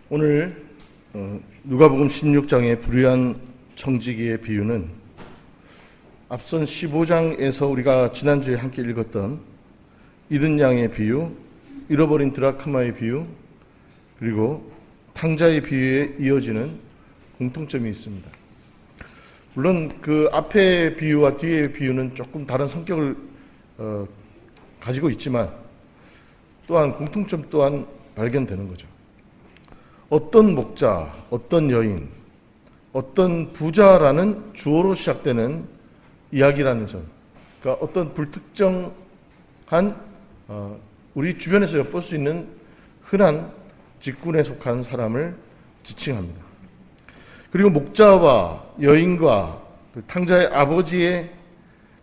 오늘 누가복음 16장의 불의한 청지기의 비유는 앞선 15장에서 우리가 지난주에 함께 읽었던 잃은 양의 비유, 잃어버린 드라크마의 비유, 그리고 탕자의 비유에 이어지는 공통점이 있습니다. 물론 그 앞의 비유와 뒤의 비유는 조금 다른 성격을 가지고 있지만 또한 공통점 또한 발견되는 거죠. 어떤 목자, 어떤 여인, 어떤 부자라는 주어로 시작되는 이야기라는 점, 그러니까 어떤 불특정한 우리 주변에서 엿볼 수 있는 흔한 직군에 속한 사람을 지칭합니다. 그리고 목자와 여인과 그 탕자의 아버지의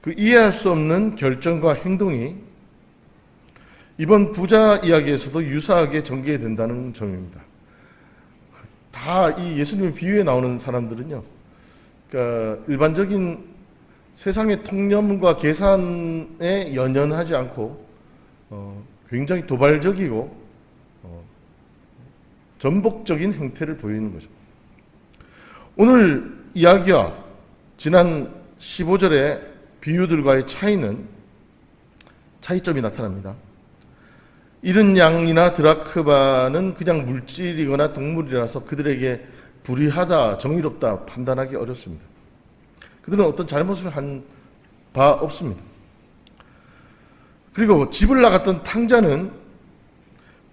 그 이해할 수 없는 결정과 행동이 이번 부자 이야기에서도 유사하게 전개된다는 점입니다. 다 이 예수님의 비유에 나오는 사람들은요, 그러니까 일반적인 세상의 통념과 계산에 연연하지 않고 굉장히 도발적이고 전복적인 행태를 보이는 거죠. 오늘 이야기와 지난 15절의 비유들과의 차이점이 나타납니다. 잃은 양이나 드라크마는 그냥 물질이거나 동물이라서 그들에게 불의하다, 정의롭다 판단하기 어렵습니다. 그들은 어떤 잘못을 한 바 없습니다. 그리고 집을 나갔던 탕자는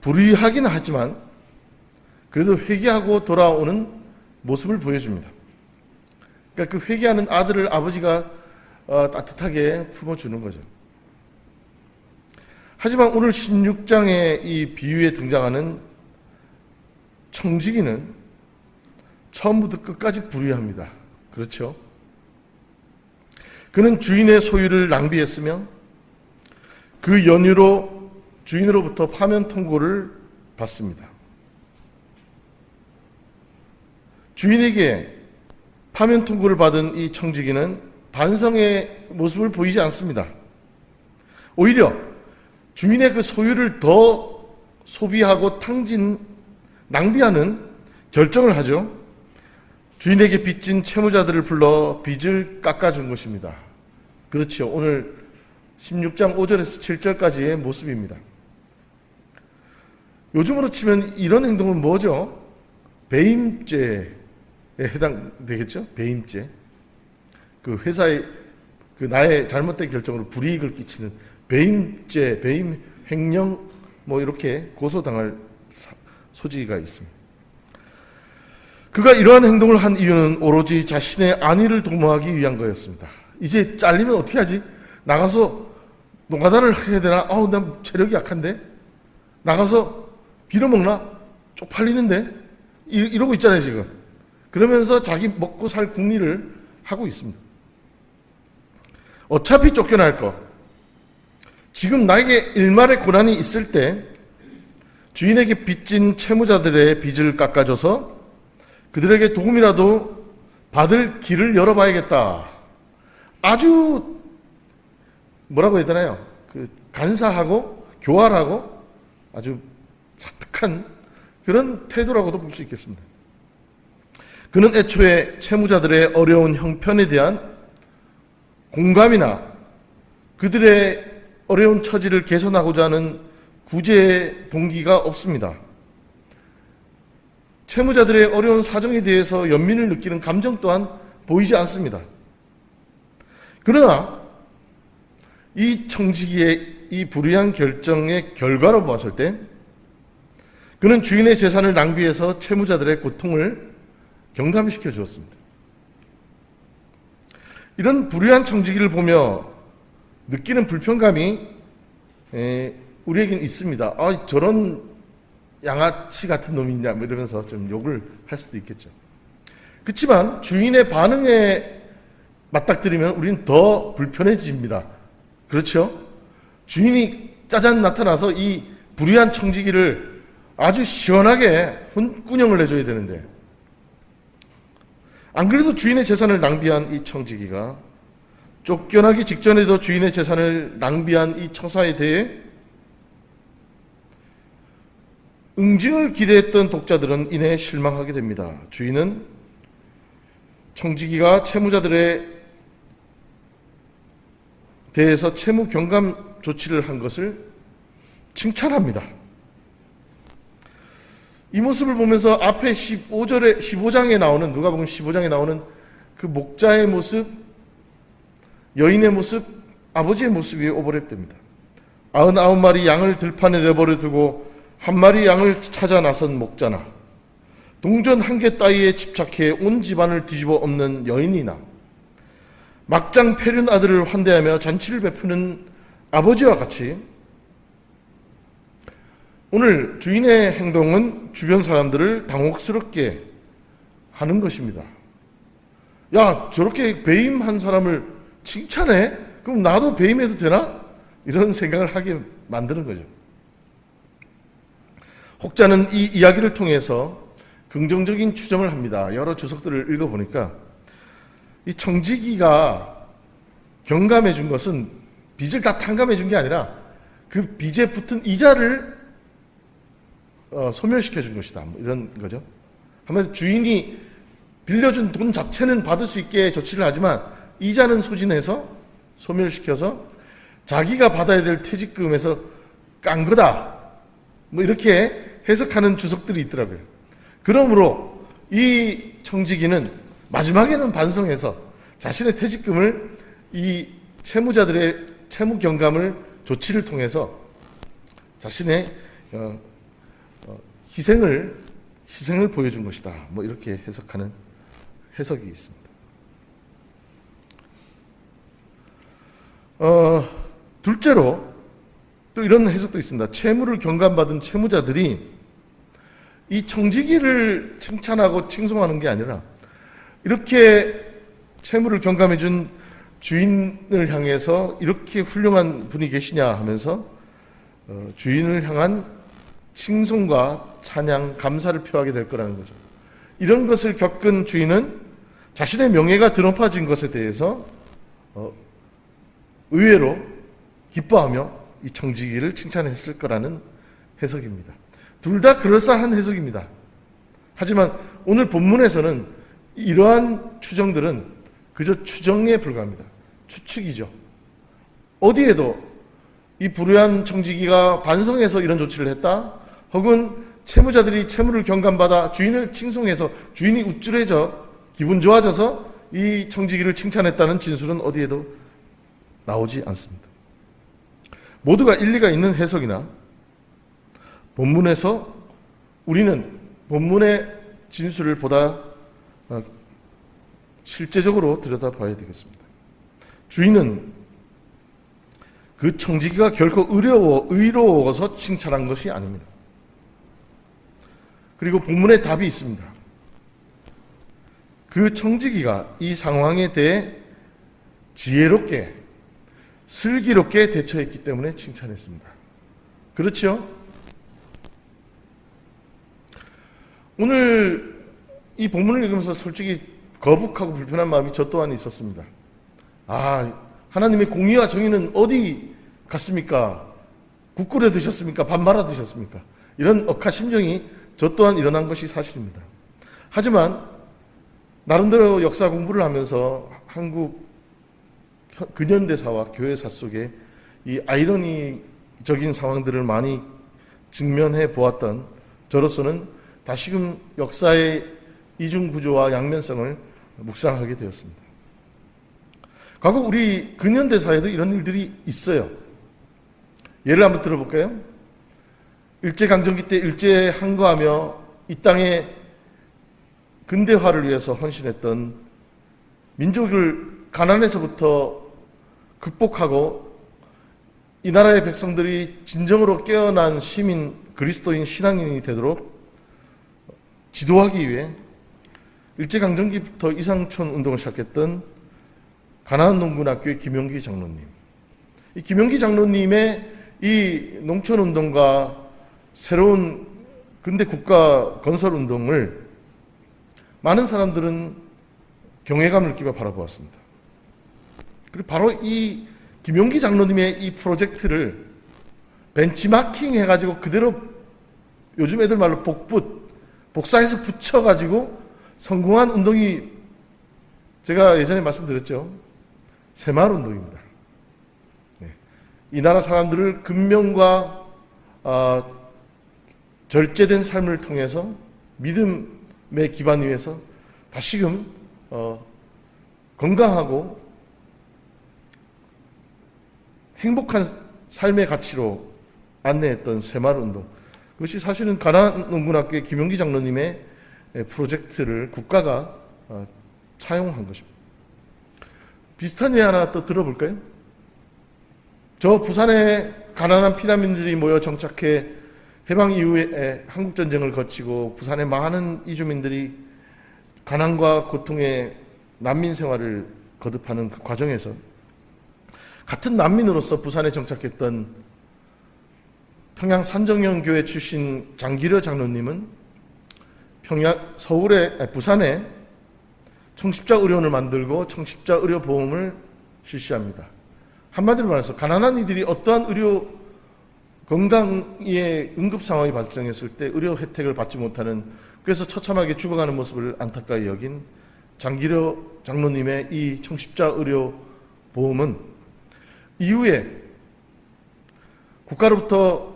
불의하긴 하지만 그래도 회개하고 돌아오는 모습을 보여줍니다. 그러니까 그 회개하는 아들을 아버지가 따뜻하게 품어주는 거죠. 하지만 오늘 16장의 이 비유에 등장하는 청지기는 처음부터 끝까지 불의합니다. 그렇죠? 그는 주인의 소유를 낭비했으며 그 연유로 주인으로부터 파면 통고를 받습니다. 주인에게 파면 통고를 받은 이 청지기는 반성의 모습을 보이지 않습니다. 오히려 주인의 그 소유를 더 소비하고 낭비하는 결정을 하죠. 주인에게 빚진 채무자들을 불러 빚을 깎아준 것입니다. 그렇죠. 오늘 16장 5절에서 7절까지의 모습입니다. 요즘으로 치면 이런 행동은 뭐죠? 배임죄에 해당되겠죠? 배임죄. 그 회사의 그 나의 잘못된 결정으로 불이익을 끼치는 배임죄, 배임 횡령 이렇게 고소당할 소지가 있습니다. 그가 이러한 행동을 한 이유는 오로지 자신의 안위를 도모하기 위한 거였습니다. 이제 잘리면 어떻게 하지? 나가서 노가다를 해야 되나? 난 체력이 약한데? 나가서 빌어먹나? 쪽팔리는데? 이러고 있잖아요, 지금. 그러면서 자기 먹고 살 궁리를 하고 있습니다. 어차피 쫓겨날 거. 지금 나에게 일말의 고난이 있을 때 주인에게 빚진 채무자들의 빚을 깎아줘서 그들에게 도움이라도 받을 길을 열어봐야겠다. 아주 뭐라고 해야 되나요? 간사하고 교활하고 아주 사특한 그런 태도라고도 볼 수 있겠습니다. 그는 애초에 채무자들의 어려운 형편에 대한 공감이나 그들의 어려운 처지를 개선하고자 하는 구제 동기가 없습니다. 채무자들의 어려운 사정에 대해서 연민을 느끼는 감정 또한 보이지 않습니다. 그러나 이 청지기의 이 불의한 결정의 결과로 보았을 때 그는 주인의 재산을 낭비해서 채무자들의 고통을 경감시켜 주었습니다. 이런 불의한 청지기를 보며 느끼는 불편감이 우리에겐 있습니다. 저런 양아치 같은 놈이냐 이러면서 좀 욕을 할 수도 있겠죠. 그렇지만 주인의 반응에 맞닥뜨리면 우리는 더 불편해집니다. 그렇죠? 주인이 짜잔 나타나서 이 불의한 청지기를 아주 시원하게 혼꾸녕을 내줘야 되는데 안 그래도 주인의 재산을 낭비한 이 청지기가 쫓겨나기 직전에도 주인의 재산을 낭비한 이 처사에 대해 응징을 기대했던 독자들은 이내 실망하게 됩니다. 주인은 청지기가 채무자들에 대해서 채무 경감 조치를 한 것을 칭찬합니다. 이 모습을 보면서 앞에 15장에 나오는, 누가복음 15장에 나오는 그 목자의 모습, 여인의 모습, 아버지의 모습이 오버랩됩니다. 99마리 양을 들판에 내버려 두고 한 마리 양을 찾아 나선 목자나, 동전 한 개 따위에 집착해 온 집안을 뒤집어 엎는 여인이나, 막장 패륜 아들을 환대하며 잔치를 베푸는 아버지와 같이 오늘 주인의 행동은 주변 사람들을 당혹스럽게 하는 것입니다. 야, 저렇게 배임한 사람을 칭찬해? 그럼 나도 배임해도 되나? 이런 생각을 하게 만드는 거죠. 혹자는 이 이야기를 통해서 긍정적인 추정을 합니다. 여러 주석들을 읽어보니까 이 청지기가 경감해 준 것은 빚을 다 탕감해 준 게 아니라 그 빚에 붙은 이자를 소멸시켜 준 것이다. 뭐 이런 거죠. 한마디로 주인이 빌려준 돈 자체는 받을 수 있게 조치를 하지만 이자는 소진해서 소멸시켜서 자기가 받아야 될 퇴직금에서 깐 거다. 뭐 이렇게 해석하는 주석들이 있더라고요. 그러므로 이 청지기는 마지막에는 반성해서 자신의 퇴직금을 이 채무자들의 채무 경감을 조치를 통해서 자신의 희생을 보여준 것이다. 뭐 이렇게 해석하는 해석이 있습니다. 둘째로 또 이런 해석도 있습니다. 채무를 경감받은 채무자들이 이 청지기를 칭찬하고 칭송하는 게 아니라 이렇게 채무를 경감해준 주인을 향해서 이렇게 훌륭한 분이 계시냐 하면서 주인을 향한 칭송과 찬양, 감사를 표하게 될 거라는 거죠. 이런 것을 겪은 주인은 자신의 명예가 드높아진 것에 대해서 의외로 기뻐하며 이 청지기를 칭찬했을 거라는 해석입니다. 둘 다 그럴싸한 해석입니다. 하지만 오늘 본문에서는 이러한 추정들은 그저 추정에 불과합니다. 추측이죠. 어디에도 이 불의한 청지기가 반성해서 이런 조치를 했다, 혹은 채무자들이 채무를 경감받아 주인을 칭송해서 주인이 우쭐해져 기분 좋아져서 이 청지기를 칭찬했다는 진술은 어디에도 나오지 않습니다. 모두가 일리가 있는 해석이나 본문에서 우리는 본문의 진술을 보다 실제적으로 들여다봐야 되겠습니다. 주인은 그 청지기가 결코 의로워서 칭찬한 것이 아닙니다. 그리고 본문에 답이 있습니다. 그 청지기가 이 상황에 대해 지혜롭게, 슬기롭게 대처했기 때문에 칭찬했습니다. 그렇죠? 오늘 이 본문을 읽으면서 솔직히 거북하고 불편한 마음이 저 또한 있었습니다. 하나님의 공의와 정의는 어디 갔습니까? 국꿀에 드셨습니까? 밥 말아 드셨습니까? 이런 억하 심정이 저 또한 일어난 것이 사실입니다. 하지만 나름대로 역사 공부를 하면서 한국 근현대사와 교회사 속에 이 아이러니적인 상황들을 많이 직면해 보았던 저로서는 다시금 역사의 이중구조와 양면성을 묵상하게 되었습니다. 과거 우리 근현대사에도 이런 일들이 있어요. 예를 한번 들어볼까요? 일제강점기 때 일제에 항거하며 이 땅의 근대화를 위해서 헌신했던, 민족을 가난에서부터 극복하고 이 나라의 백성들이 진정으로 깨어난 시민, 그리스도인 신앙인이 되도록 지도하기 위해 일제강점기부터 이상촌 운동을 시작했던 가나안 농군학교의 김용기 장로님, 이 김용기 장로님의 이 농촌운동과 새로운 근대 국가 건설 운동을 많은 사람들은 경외감을 느끼며 바라보았습니다. 그리고 바로 이 김용기 장로님의 이 프로젝트를 벤치마킹 해가지고 그대로 요즘 애들 말로 복사해서 붙여가지고 성공한 운동이 제가 예전에 말씀드렸죠. 새마을운동입니다. 네. 이 나라 사람들을 근면과 절제된 삶을 통해서 믿음의 기반 위에서 다시금 건강하고 행복한 삶의 가치로 안내했던 새마을운동. 그것이 사실은 가나안농군학교의 김용기 장로님의 프로젝트를 국가가 차용한 것입니다. 비슷한 예 하나 또 들어볼까요? 저 부산에 가난한 피난민들이 모여 정착해 해방 이후에 한국전쟁을 거치고 부산의 많은 이주민들이 가난과 고통의 난민 생활을 거듭하는 그 과정에서 같은 난민으로서 부산에 정착했던 평양 산정영교회 출신 장기려 장로님은 부산에 청십자 의료원을 만들고 청십자 의료보험을 실시합니다. 한마디로 말해서 가난한 이들이 어떠한 의료 건강의 응급 상황이 발생했을 때 의료 혜택을 받지 못하는, 그래서 처참하게 죽어가는 모습을 안타까이 여긴 장기려 장로님의 이 청십자 의료보험은 이후에 국가로부터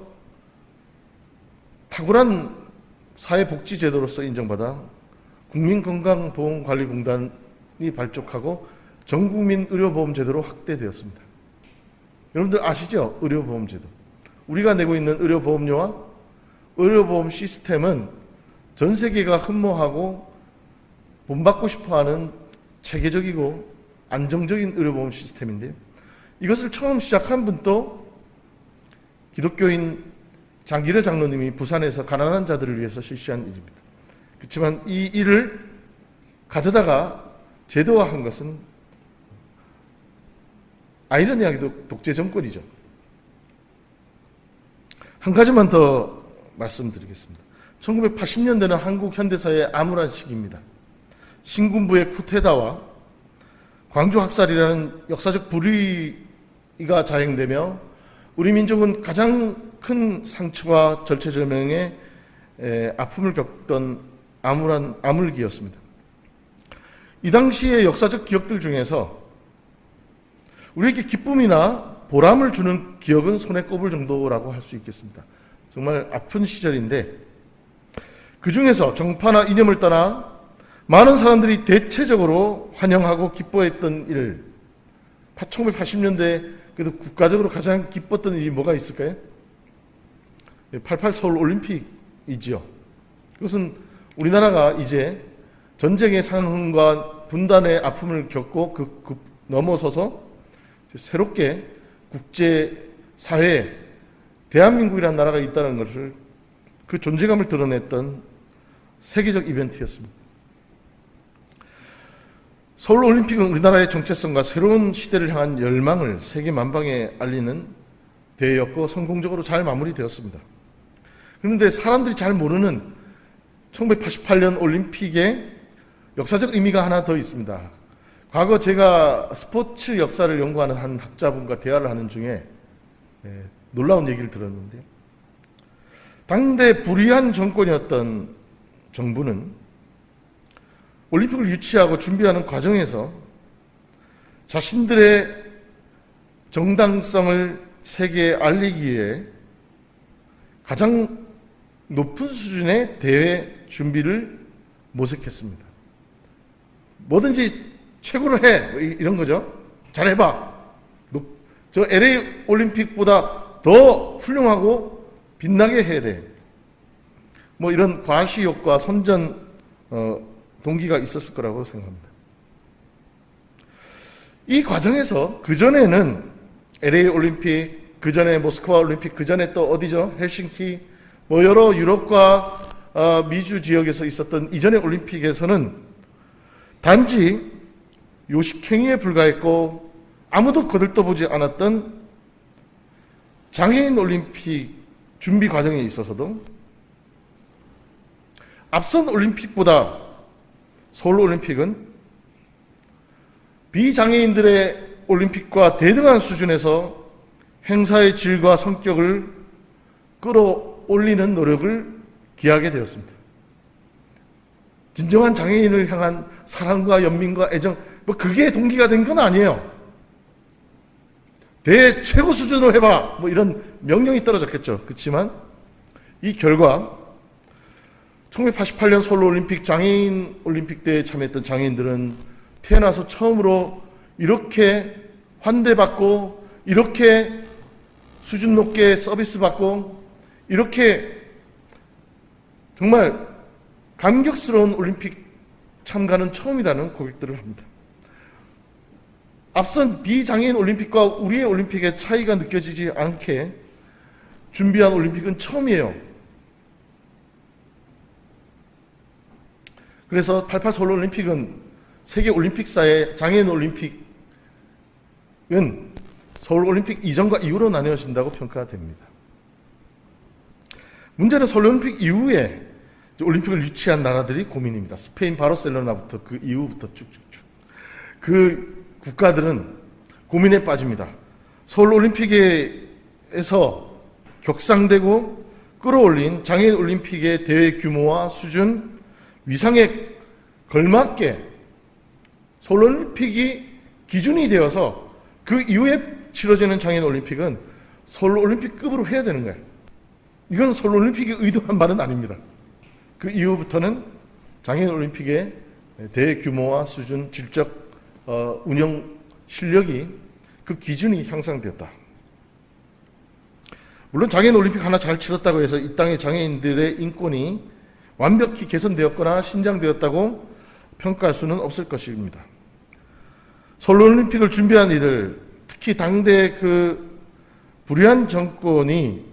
탁월한 사회복지제도로서 인정받아 국민건강보험관리공단이 발족하고 전국민 의료보험제도로 확대되었습니다. 여러분들 아시죠? 의료보험제도. 우리가 내고 있는 의료보험료와 의료보험 시스템은 전 세계가 흠모하고 본받고 싶어하는 체계적이고 안정적인 의료보험 시스템인데요. 이것을 처음 시작한 분도 기독교인 장기려 장로님이 부산에서 가난한 자들을 위해서 실시한 일입니다. 그렇지만 이 일을 가져다가 제도화한 것은 아이러니하게도 독재 정권이죠. 한 가지만 더 말씀드리겠습니다. 1980년대는 한국 현대사의 암울한 시기입니다. 신군부의 쿠데타와 광주 학살이라는 역사적 불의가 자행되며 우리 민족은 가장 큰 상처와 절체절명의 아픔을 겪던 암울한 암울기였습니다. 이 당시의 역사적 기억들 중에서 우리에게 기쁨이나 보람을 주는 기억은 손에 꼽을 정도라고 할 수 있겠습니다. 정말 아픈 시절인데 그 중에서 정파나 이념을 떠나 많은 사람들이 대체적으로 환영하고 기뻐했던 일, 1980년대에 그래도 국가적으로 가장 기뻤던 일이 뭐가 있을까요? 88 서울 올림픽이지요. 그것은 우리나라가 이제 전쟁의 상흔과 분단의 아픔을 겪고 그 넘어서서 새롭게 국제사회에 대한민국이라는 나라가 있다는 것을, 그 존재감을 드러냈던 세계적 이벤트였습니다. 서울올림픽은 우리나라의 정체성과 새로운 시대를 향한 열망을 세계 만방에 알리는 대회였고 성공적으로 잘 마무리되었습니다. 그런데 사람들이 잘 모르는 1988년 올림픽에 역사적 의미가 하나 더 있습니다. 과거 제가 스포츠 역사를 연구하는 한 학자분과 대화를 하는 중에 놀라운 얘기를 들었는데요. 당대 불의한 정권이었던 정부는 올림픽을 유치하고 준비하는 과정에서 자신들의 정당성을 세계에 알리기 위해 가장 높은 수준의 대회 준비를 모색했습니다. 뭐든지 최고로 해, 이런 거죠. 잘해봐. 저 LA 올림픽보다 더 훌륭하고 빛나게 해야 돼. 뭐 이런 과시욕과 선전 동기가 있었을 거라고 생각합니다. 이 과정에서 그전에는 LA 올림픽, 그전에 모스크바 올림픽, 그전에 또 어디죠? 헬싱키, 뭐 여러 유럽과 미주 지역에서 있었던 이전의 올림픽에서는 단지 요식행위에 불과했고 아무도 거들떠보지 않았던 장애인 올림픽 준비 과정에 있어서도 앞선 올림픽보다 서울 올림픽은 비장애인들의 올림픽과 대등한 수준에서 행사의 질과 성격을 끌어올리는 노력을 기하게 되었습니다. 진정한 장애인을 향한 사랑과 연민과 애정, 그게 동기가 된 건 아니에요. 최고 수준으로 해봐, 이런 명령이 떨어졌겠죠. 그렇지만 이 결과 1988년 서울올림픽 장애인 올림픽 대회에 참여했던 장애인들은 태어나서 처음으로 이렇게 환대받고, 이렇게 수준 높게 서비스 받고, 이렇게 정말 감격스러운 올림픽 참가는 처음이라는 고백들을 합니다. 앞선 비장애인 올림픽과 우리의 올림픽의 차이가 느껴지지 않게 준비한 올림픽은 처음이에요. 그래서 88 서울올림픽은 세계 올림픽사의 장애인 올림픽은 서울올림픽 이전과 이후로 나뉘어진다고 평가됩니다. 문제는 서울올림픽 이후에 올림픽을 유치한 나라들이 고민입니다. 스페인 바르셀로나부터 그 이후부터 쭉쭉쭉. 그 국가들은 고민에 빠집니다. 서울올림픽에서 격상되고 끌어올린 장애인 올림픽의 대회 규모와 수준, 위상에 걸맞게 서울올림픽이 기준이 되어서 그 이후에 치러지는 장애인 올림픽은 서울올림픽급으로 해야 되는 거예요. 이건 서울올림픽이 의도한 바는 아닙니다. 그 이후부터는 장애인 올림픽의 대회 규모와 수준, 질적 운영 실력이 그 기준이 향상되었다. 물론 장애인 올림픽 하나 잘 치렀다고 해서 이 땅의 장애인들의 인권이 완벽히 개선되었거나 신장되었다고 평가할 수는 없을 것입니다. 서울올림픽을 준비한 이들, 특히 당대 그 불의한 정권이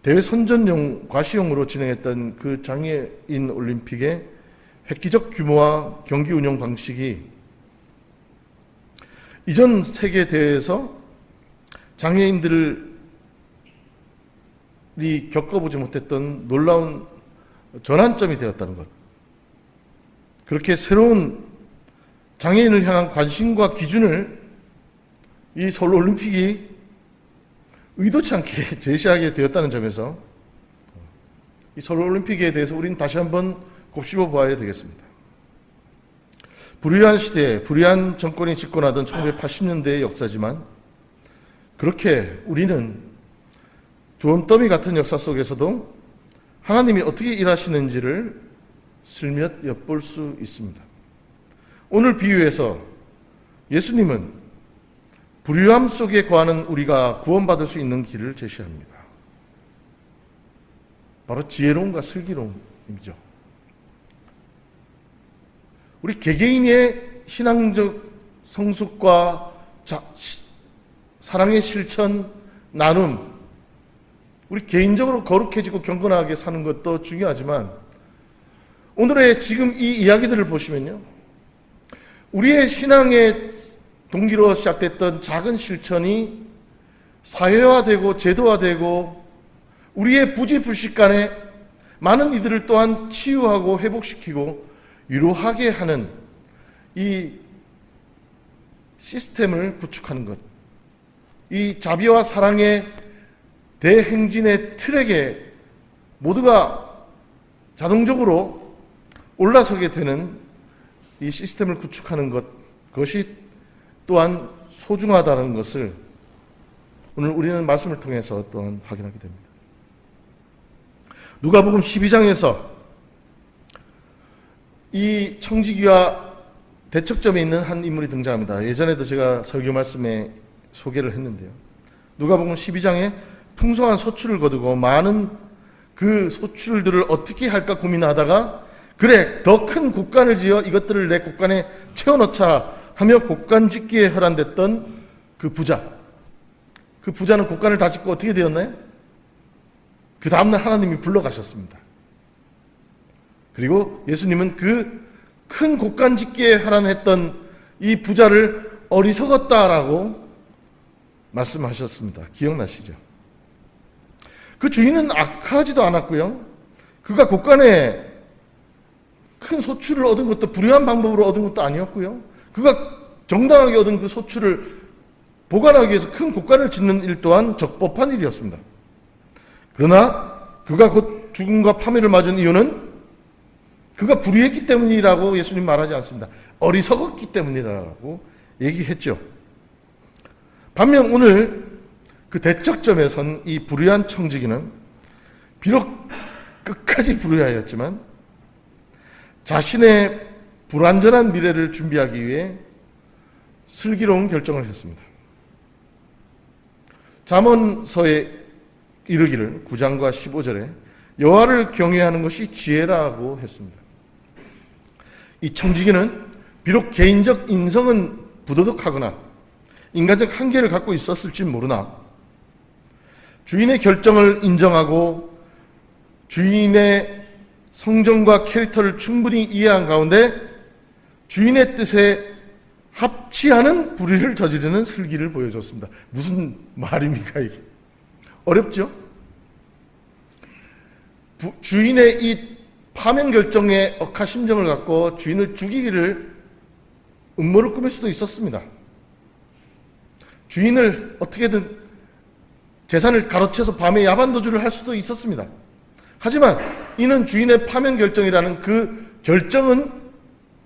대회 선전용 과시용으로 진행했던 그 장애인 올림픽의 획기적 규모와 경기 운영 방식이 이전 세계 대회에서 장애인들이 겪어보지 못했던 놀라운 전환점이 되었다는 것. 그렇게 새로운 장애인을 향한 관심과 기준을 이 서울올림픽이 의도치 않게 제시하게 되었다는 점에서 이 서울올림픽에 대해서 우리는 다시 한번 곱씹어 보아야 되겠습니다. 불의한 시대에 불의한 정권이 집권하던 1980년대의 역사지만 그렇게 우리는 두엄더미 같은 역사 속에서도 하나님이 어떻게 일하시는지를 슬며시 엿볼 수 있습니다. 오늘 비유에서 예수님은 불의함 속에 거하는 우리가 구원받을 수 있는 길을 제시합니다. 바로 지혜로움과 슬기로움이죠. 우리 개개인의 신앙적 성숙과 사랑의 실천, 나눔, 우리 개인적으로 거룩해지고 경건하게 사는 것도 중요하지만 오늘의 지금 이 이야기들을 보시면요, 우리의 신앙의 동기로 시작됐던 작은 실천이 사회화되고 제도화되고 우리의 부지불식간에 많은 이들을 또한 치유하고 회복시키고 위로하게 하는 이 시스템을 구축하는 것, 이 자비와 사랑의 대행진의 틀에게 모두가 자동적으로 올라서게 되는 이 시스템을 구축하는 것, 그것이 또한 소중하다는 것을 오늘 우리는 말씀을 통해서 또한 확인하게 됩니다. 누가복음 12장에서 이 청지기와 대척점에 있는 한 인물이 등장합니다. 예전에도 제가 설교 말씀에 소개를 했는데요. 누가복음 12장에 풍성한 소출을 거두고 많은 그 소출들을 어떻게 할까 고민하다가 그래, 더 큰 곡간을 지어 이것들을 내 곡간에 채워넣자 하며 곡간 짓기에 혈안됐던 그 부자. 그 부자는 곡간을 다 짓고 어떻게 되었나요? 그 다음날 하나님이 불러가셨습니다. 그리고 예수님은 그 큰 곡간 짓기에 혈안했던 이 부자를 어리석었다라고 말씀하셨습니다. 기억나시죠? 그 주인은 악하지도 않았고요. 그가 곡간에 큰 소출을 얻은 것도 불의한 방법으로 얻은 것도 아니었고요. 그가 정당하게 얻은 그 소출을 보관하기 위해서 큰 곡간을 짓는 일 또한 적법한 일이었습니다. 그러나 그가 곧 죽음과 파멸을 맞은 이유는 그가 불의했기 때문이라고 예수님 말하지 않습니다. 어리석었기 때문이라고 얘기했죠. 반면 오늘 그 대척점에 선 이 불의한 청지기는 비록 끝까지 불의하였지만 자신의 불완전한 미래를 준비하기 위해 슬기로운 결정을 했습니다. 잠언서에 이르기를 9장과 15절에 여호와를 경외하는 것이 지혜라고 했습니다. 이 청지기는 비록 개인적 인성은 부도덕하거나 인간적 한계를 갖고 있었을지 모르나 주인의 결정을 인정하고 주인의 성정과 캐릭터를 충분히 이해한 가운데 주인의 뜻에 합치하는 불의를 저지르는 슬기를 보여줬습니다. 무슨 말입니까 이게? 어렵죠? 주인의 이 파면 결정에 억하심정을 갖고 주인을 죽이기를 음모를 꾸밀 수도 있었습니다. 주인을 어떻게든 재산을 가로채서 밤에 야반도주를 할 수도 있었습니다. 하지만 이는 주인의 파면 결정이라는 그 결정은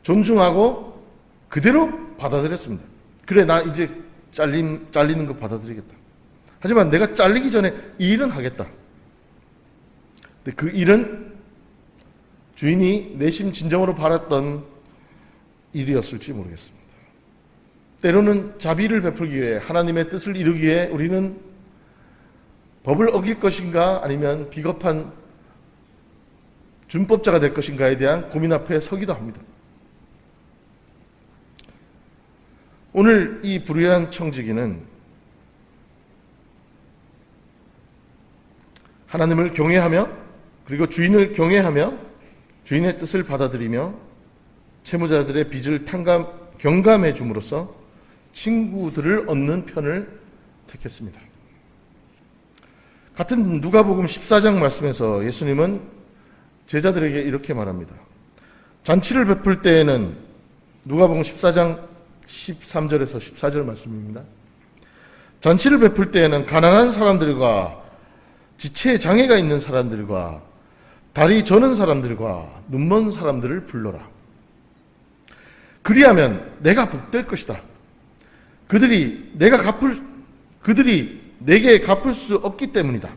존중하고 그대로 받아들였습니다. 그래, 나 이제 잘리는 거 받아들이겠다. 하지만 내가 잘리기 전에 이 일은 하겠다. 근데 그 일은 주인이 내심 진정으로 바랐던 일이었을지 모르겠습니다. 때로는 자비를 베풀기 위해 하나님의 뜻을 이루기 위해 우리는 법을 어길 것인가 아니면 비겁한 준법자가 될 것인가에 대한 고민 앞에 서기도 합니다. 오늘 이 불의한 청지기는 하나님을 경외하며 그리고 주인을 경외하며 주인의 뜻을 받아들이며 채무자들의 빚을 경감해 줌으로써 친구들을 얻는 편을 택했습니다. 같은 누가복음 14장 말씀에서 예수님은 제자들에게 이렇게 말합니다. 잔치를 베풀 때에는 누가복음 14장 13절에서 14절 말씀입니다. 잔치를 베풀 때에는 가난한 사람들과 지체에 장애가 있는 사람들과 다리 저는 사람들과 눈먼 사람들을 불러라. 그리하면 내가 복될 것이다. 그들이 내게 갚을 수 없기 때문이다.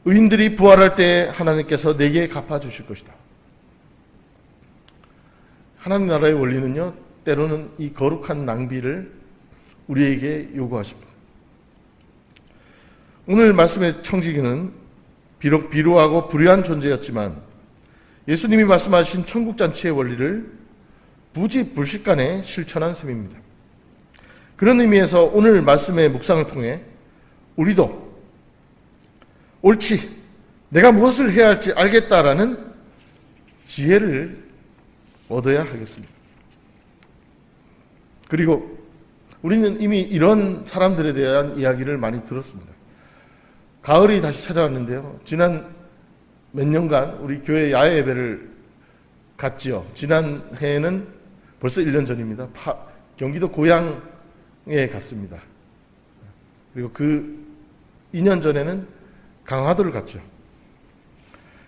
의인들이 부활할 때 하나님께서 내게 갚아주실 것이다. 하나님 나라의 원리는요, 때로는 이 거룩한 낭비를 우리에게 요구하십니다. 오늘 말씀의 청지기는 비록 비루하고 불의한 존재였지만 예수님이 말씀하신 천국잔치의 원리를 부지불식간에 실천한 셈입니다. 그런 의미에서 오늘 말씀의 묵상을 통해 우리도 옳지, 내가 무엇을 해야 할지 알겠다라는 지혜를 얻어야 하겠습니다. 그리고 우리는 이미 이런 사람들에 대한 이야기를 많이 들었습니다. 가을이 다시 찾아왔는데요. 지난 몇 년간 우리 교회 야외 예배를 갔지요. 지난 해에는 벌써 1년 전입니다. 경기도 고양에 갔습니다. 그리고 그 2년 전에는 강화도를 갔죠.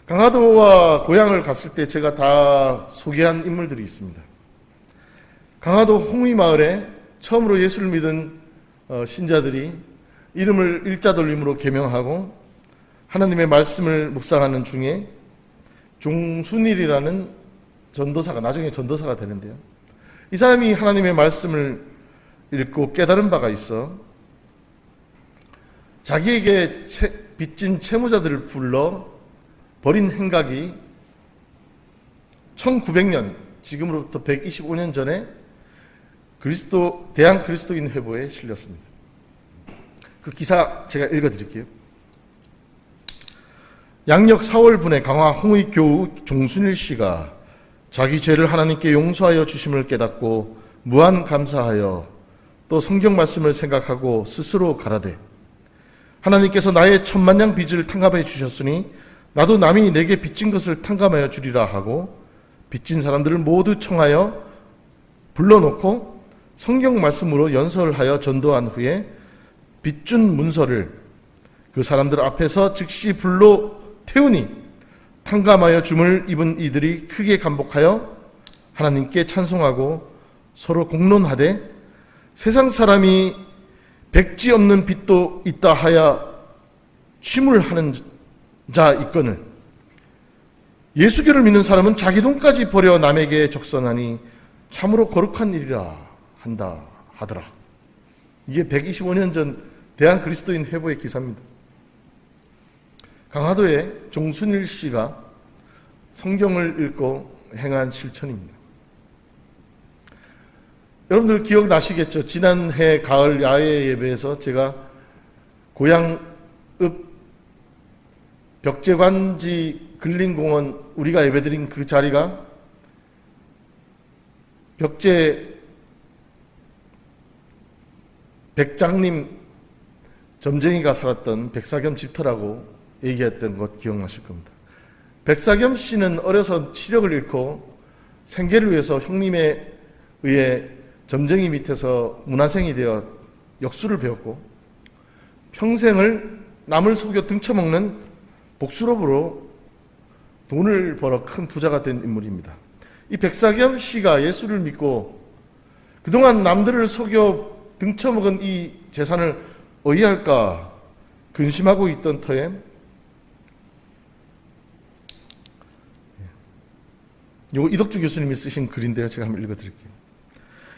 강화도와 고양을 갔을 때 제가 다 소개한 인물들이 있습니다. 강화도 홍의마을에 처음으로 예수를 믿은 신자들이 이름을 일자 돌림으로 개명하고 하나님의 말씀을 묵상하는 중에 종순일이라는 전도사가 나중에 전도사가 되는데요. 이 사람이 하나님의 말씀을 읽고 깨달은 바가 있어 자기에게 빚진 채무자들을 불러 벌인 행각이 1900년, 지금으로부터 125년 전에 대한 그리스도인 회보에 실렸습니다. 그 기사 제가 읽어드릴게요. 양력 4월분에 강화 홍의교우 종순일 씨가 자기 죄를 하나님께 용서하여 주심을 깨닫고 무한 감사하여 또 성경 말씀을 생각하고 스스로 가라되 하나님께서 나의 천만냥 빚을 탕감해 주셨으니 나도 남이 내게 빚진 것을 탕감하여 주리라 하고 빚진 사람들을 모두 청하여 불러놓고 성경 말씀으로 연설하여 전도한 후에 빚준 문서를 그 사람들 앞에서 즉시 불로 태우니 탕감하여 줌을 입은 이들이 크게 감복하여 하나님께 찬송하고 서로 공론하되 세상 사람이 백지 없는 빚도 있다 하여 취물하는 자 있거늘 예수교를 믿는 사람은 자기 돈까지 버려 남에게 적선하니 참으로 거룩한 일이라 한다 하더라. 이게 125년 전 대한 그리스도인 회보의 기사입니다. 강화도의 종순일 씨가 성경을 읽고 행한 실천입니다. 여러분들 기억나시겠죠? 지난해 가을 야외 예배에서 제가 고향 읍 벽제관지 근린공원 우리가 예배드린 그 자리가 벽제 백장님 점쟁이가 살았던 백사겸 집터라고 얘기했던 것 기억나실 겁니다. 백사겸 씨는 어려서 시력을 잃고 생계를 위해서 형님에 의해 점쟁이 밑에서 문화생이 되어 역수를 배웠고 평생을 남을 속여 등쳐먹는 복수rob으로 돈을 벌어 큰 부자가 된 인물입니다. 이 백사겸 씨가 예수를 믿고 그동안 남들을 속여 등쳐먹은 이 재산을 어휘할까 근심하고 있던 터에 이거 이덕주 교수님이 쓰신 글인데요. 제가 한번 읽어드릴게요.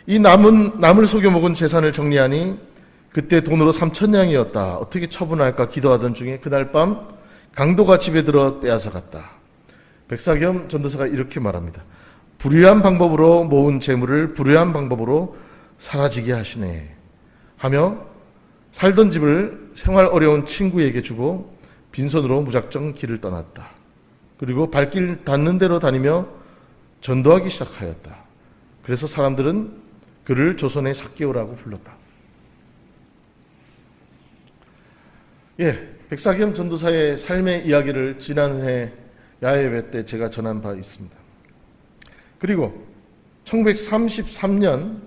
이 남을 속여 먹은 재산을 정리하니 그때 돈으로 3,000냥이었다. 어떻게 처분할까 기도하던 중에 그날 밤 강도가 집에 들어 빼앗아갔다. 백사겸 전도사가 이렇게 말합니다. 불의한 방법으로 모은 재물을 불의한 방법으로 사라지게 하시네 하며 살던 집을 생활 어려운 친구에게 주고 빈손으로 무작정 길을 떠났다. 그리고 발길 닿는 대로 다니며 전도하기 시작하였다. 그래서 사람들은 그를 조선의 삭개오라고 불렀다. 백사겸 전도사의 삶의 이야기를 지난해 야외예배 때 제가 전한 바 있습니다. 그리고 1933년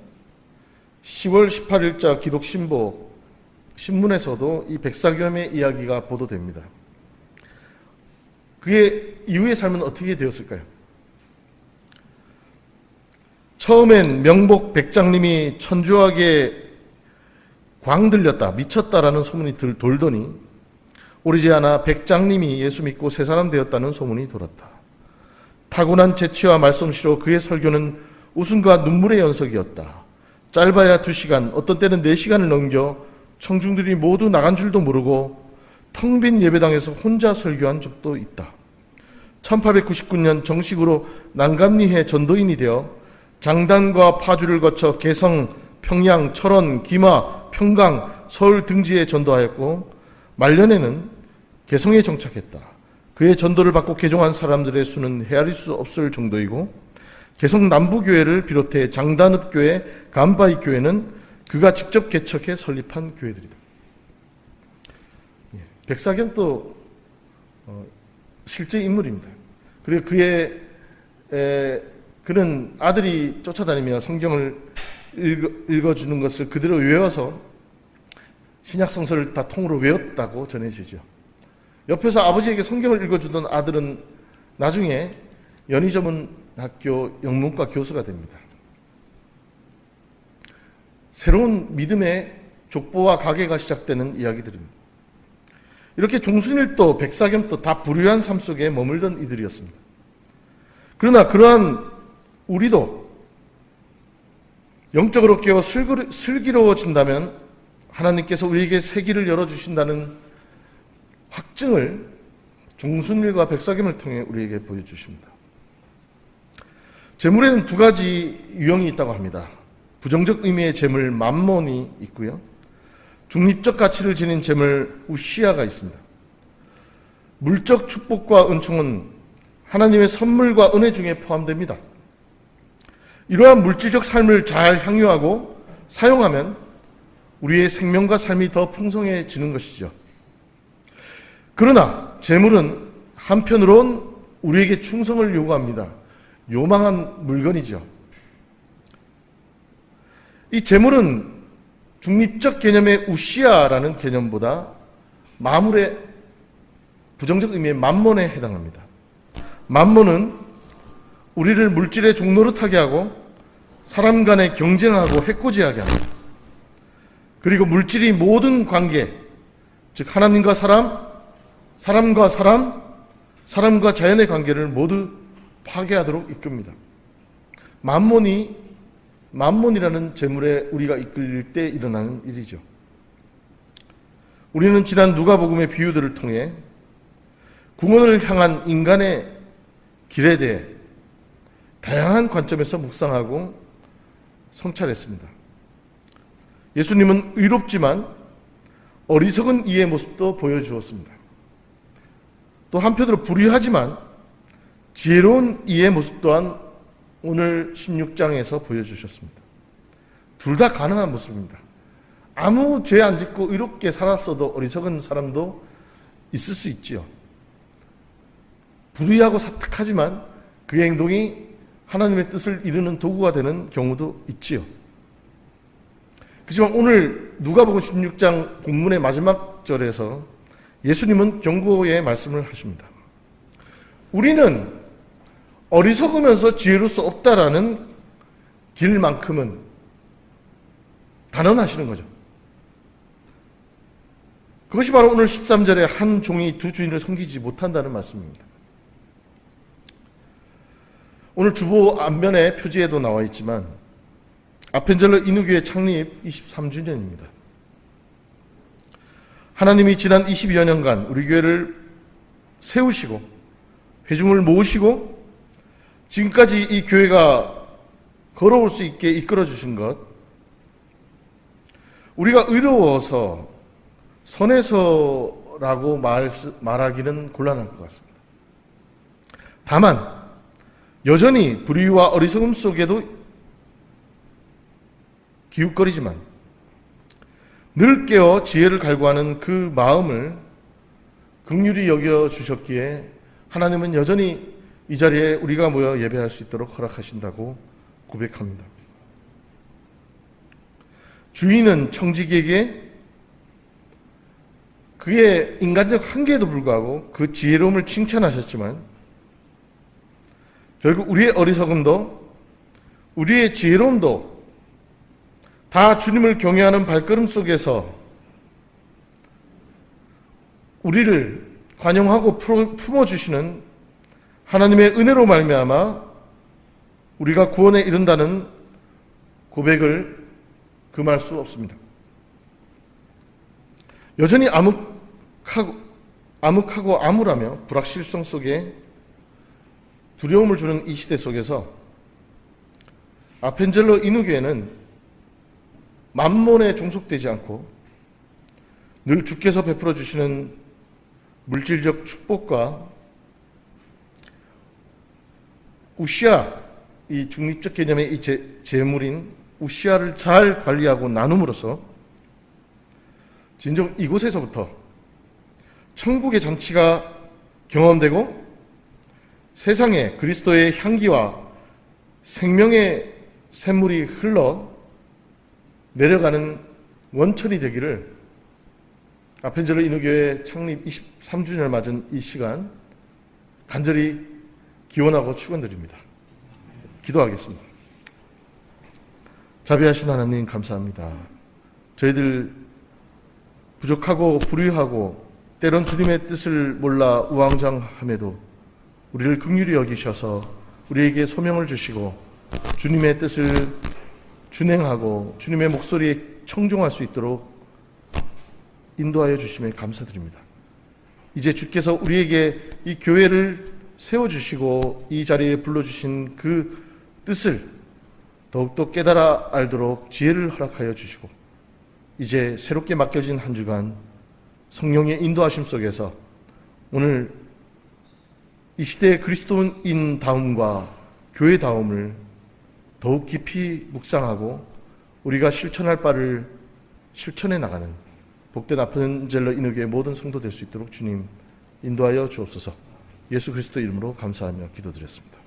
10월 18일자 기독신보 신문에서도 이 백사겸의 이야기가 보도됩니다. 그의 이후의 삶은 어떻게 되었을까요? 처음엔 명복 백장님이 천주학에 광들렸다, 미쳤다라는 소문이 돌더니 오리지 않아 백장님이 예수 믿고 새 사람 되었다는 소문이 돌았다. 타고난 재치와 말솜씨로 그의 설교는 웃음과 눈물의 연속이었다. 짧아야 2시간, 어떤 때는 4시간을 넘겨 청중들이 모두 나간 줄도 모르고 텅 빈 예배당에서 혼자 설교한 적도 있다. 1899년 정식으로 난감리회 전도인이 되어 장단과 파주를 거쳐 개성, 평양, 철원, 기마, 평강, 서울 등지에 전도하였고 말년에는 개성에 정착했다. 그의 전도를 받고 개종한 사람들의 수는 헤아릴 수 없을 정도이고 개성 남부교회를 비롯해 장단읍교회, 감바이교회는 그가 직접 개척해 설립한 교회들이다. 백사겸도 실제 인물입니다. 그리고 그는 아들이 쫓아다니며 성경을 읽어주는 것을 그대로 외워서 신약성서를 다 통으로 외웠다고 전해지죠. 옆에서 아버지에게 성경을 읽어주던 아들은 나중에 연희전문학교 영문과 교수가 됩니다. 새로운 믿음의 족보와 가계가 시작되는 이야기들입니다. 이렇게 종순일도 백사겸도 다 불우한 삶 속에 머물던 이들이었습니다. 그러나 그러한 우리도 영적으로 깨어 슬기로워진다면 하나님께서 우리에게 새 길을 열어주신다는 확증을 종순일과 백사겸을 통해 우리에게 보여주십니다. 재물에는 2가지 유형이 있다고 합니다. 부정적 의미의 재물 맘몬이 있고요. 중립적 가치를 지닌 재물 우시아가 있습니다. 물적 축복과 은총은 하나님의 선물과 은혜 중에 포함됩니다. 이러한 물질적 삶을 잘 향유하고 사용하면 우리의 생명과 삶이 더 풍성해지는 것이죠. 그러나 재물은 한편으론 우리에게 충성을 요구합니다. 요망한 물건이죠. 이 재물은 중립적 개념의 우시아라는 개념보다 마물의 부정적 의미의 만몬에 해당합니다. 만몬은 우리를 물질의 종노릇하게 하고 사람 간에 경쟁하고 해코지하게 합니다. 그리고 물질이 모든 관계, 즉 하나님과 사람, 사람과 사람, 사람과 자연의 관계를 모두 파괴하도록 이끕니다. 만몬이라는 재물에 우리가 이끌릴 때 일어나는 일이죠. 우리는 지난 누가복음의 비유들을 통해 구원을 향한 인간의 길에 대해 다양한 관점에서 묵상하고 성찰했습니다. 예수님은 의롭지만 어리석은 이의 모습도 보여주었습니다. 또 한편으로 불의하지만 지혜로운 이의 모습 또한 오늘 16장에서 보여주셨습니다. 둘 다 가능한 모습입니다. 아무 죄 안 짓고 의롭게 살았어도 어리석은 사람도 있을 수 있지요. 불의하고 사특하지만 그의 행동이 하나님의 뜻을 이루는 도구가 되는 경우도 있지요. 그렇지만 오늘 누가복음 16장 본문의 마지막 절에서 예수님은 경고의 말씀을 하십니다. 우리는 어리석으면서 지혜로울 수 없다라는 길만큼은 단언하시는 거죠. 그것이 바로 오늘 13절에 한 종이 두 주인을 섬기지 못한다는 말씀입니다. 오늘 주보 앞면에 표지에도 나와 있지만 아펜젤러 인후교회 창립 23주년입니다. 하나님이 지난 22여 년간 우리 교회를 세우시고 회중을 모으시고 지금까지 이 교회가 걸어올 수 있게 이끌어 주신 것, 우리가 의로워서 선해서라고 말하기는 곤란할 것 같습니다. 다만 여전히 불의와 어리석음 속에도 기웃거리지만 늘 깨어 지혜를 갈구하는 그 마음을 긍휼히 여겨주셨기에 하나님은 여전히 이 자리에 우리가 모여 예배할 수 있도록 허락하신다고 고백합니다. 주인은 청지기에게 그의 인간적 한계에도 불구하고 그 지혜로움을 칭찬하셨지만 결국 우리의 어리석음도 우리의 지혜로움도 다 주님을 경외하는 발걸음 속에서 우리를 관용하고 품어주시는 하나님의 은혜로 말미암아 우리가 구원에 이른다는 고백을 금할 수 없습니다. 여전히 암흑하고 암울하며 불확실성 속에 두려움을 주는 이 시대 속에서 아펜젤러 인후교회는 만몬에 종속되지 않고 늘 주께서 베풀어 주시는 물질적 축복과 우시아, 이 중립적 개념의 이 재물인 우시아를 잘 관리하고 나눔으로써 진정 이곳에서부터 천국의 잔치가 경험되고 세상에 그리스도의 향기와 생명의 샘물이 흘러 내려가는 원천이 되기를 아펜젤러 인후교회 창립 23주년을 맞은 이 시간 간절히 기원하고 축원드립니다. 기도하겠습니다. 자비하신 하나님 감사합니다. 저희들 부족하고 불의하고 때론 주님의 뜻을 몰라 우왕좌왕함에도 우리를 긍휼히 여기셔서 우리에게 소명을 주시고 주님의 뜻을 준행하고 주님의 목소리에 청종할 수 있도록 인도하여 주심에 감사드립니다. 이제 주께서 우리에게 이 교회를 세워주시고 이 자리에 불러주신 그 뜻을 더욱더 깨달아 알도록 지혜를 허락하여 주시고 이제 새롭게 맡겨진 한 주간 성령의 인도하심 속에서 오늘 이 시대의 그리스도인다움과 교회다움을 더욱 깊이 묵상하고 우리가 실천할 바를 실천해 나가는 복된 아펜젤러 인후교회 모든 성도 될 수 있도록 주님 인도하여 주옵소서. 예수 그리스도 이름으로 감사하며 기도드렸습니다.